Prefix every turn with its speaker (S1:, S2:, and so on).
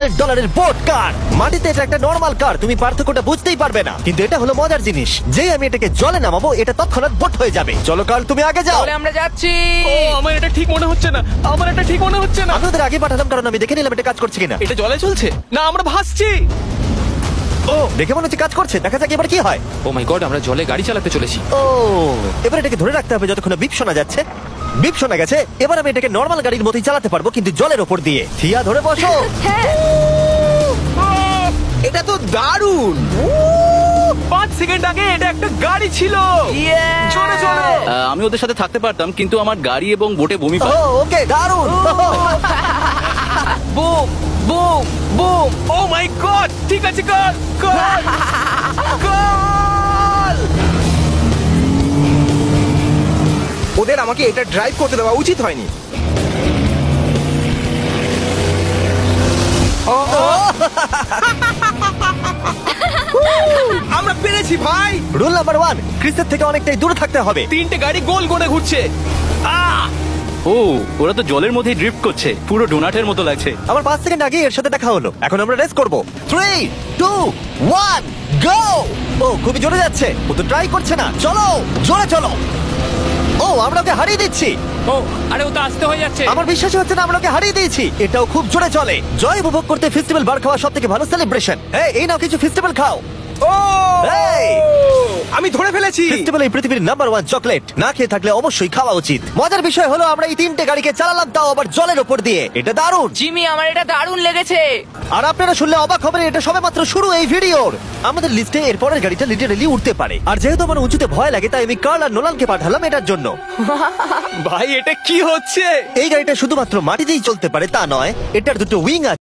S1: ডলারের boat car. মাটিতে এটা একটা নরমাল কার, তুমি পার্থক্যটা বুঝতেই পারবে না, কিন্তু এটা হলো মজার জিনিস। যেই আমি এটাকে জলে নামাবো এটা তৎক্ষণাৎ বোট হয়ে যাবে। চলো কার, তুমি আগে যাও।
S2: তাহলে আমরা যাচ্ছি।
S3: ও আমার এটা ঠিক মনে হচ্ছে না, আমার এটা ঠিক মনে হচ্ছে না।
S1: আমি ওদের আগে পাঠালাম কারণ আমি দেখে নিলাম এটা কাজ করছে কিনা।
S3: এটা জলে চলছে না, আমরা ভাসছি।
S1: ও দেখে মনে হচ্ছে কাজ করছে, দেখা যাক এবার কি হয়।
S2: ও মাই গড, আমরা জলে গাড়ি চালাতে চলেছি।
S1: ও এবার এটাকে ধরে রাখতে হবে যতক্ষণ বিপ শোনা যাচ্ছে। বিপ শোনা গেছে, এবার আমি এটাকে নরমাল গাড়ির মতোই চালাতে পারবো, কিন্তু জলের ওপর দিয়ে। থিয়া ধরে বসো।
S4: এটা তো দারুণ।
S3: 5 সেকেন্ড আগে এটা একটা গাড়ি ছিল। জোরে চলো।
S5: আমি ওদের সাথে থাকতে পারতাম, কিন্তু আমার গাড়ি এবং বোটে বমি
S1: ও
S5: পায়।
S1: ওকে, দারুণ।
S2: Boom boom boom.
S3: Oh my god, ঠিক আছে কর কর কর।
S4: ওদের আমাকে এটা ড্রাইভ করতে দেওয়া উচিত হয়নি। আমরা পেরেছি ভাই।
S1: রুল নাম্বার 1, ক্রিসের থেকে অনেকটাই দূরে থাকতে হবে।
S3: 3টে গাড়ি গোল করে ঘুরছে।
S5: ও ওরা তো জলের মধ্যেই ড্রিফট করছে, পুরো ডোনাটের মতো লাগছে।
S1: আমার 5 সেকেন্ড আগে এর সাথে দেখা হলো। এখন আমরা রেস করব। 3 2 1 গো। ও খুবই জোরে যাচ্ছে, ও তো ট্রাই করছে না। চলো জোরে চলো। ও আমরা ওকে হারিয়ে দিচ্ছি।
S2: ও আরে ও তো আসতে হয়ে যাচ্ছে।
S1: আমার বিশ্বাসই হচ্ছে না আমরা ওকে হারিয়ে দিয়েছি। এটাও খুব জোরে চলে। জয় উপভোগ করতে ফেস্টিভ্যাল বার খাওয়া সব থেকে ভালো সেলিব্রেশন। এই নাও কিছু ফেস্টিভ্যাল খাও।
S4: ও
S1: এই
S4: আমি ধরে ফেলেছি।
S1: ফেস্টিভ্যাল এই পৃথিবীর নাম্বার 1 চকলেট। না খেয়ে থাকলে অবশ্যই খাওয়া উচিত। মজার বিষয় হলো আমরা এই 3টে গাড়িকে চালালাম, তাও আবার জলের ওপর দিয়ে। এটা দারুণ।
S2: জিমি, আমার এটা দারুণ লেগেছে।
S1: আর আপনারা শুনলে অবাক হবেন, এটা সবেমাত্র শুরু এই ভিডিওর। আমাদের লিস্টে এর পরের গাড়িটা লিটারালি উঠতে পারে। আর যেহেতু আমার উঁচুতে ভয় লাগে, তাই আমি কার্ল আর নোলানকে পাঠালাম এটার জন্য।
S3: ভাই এটা কি হচ্ছে?
S1: এই গাড়িটা শুধুমাত্র মাটিতেই চলতে পারে তা নয়, এটার দুটো উইং আছে।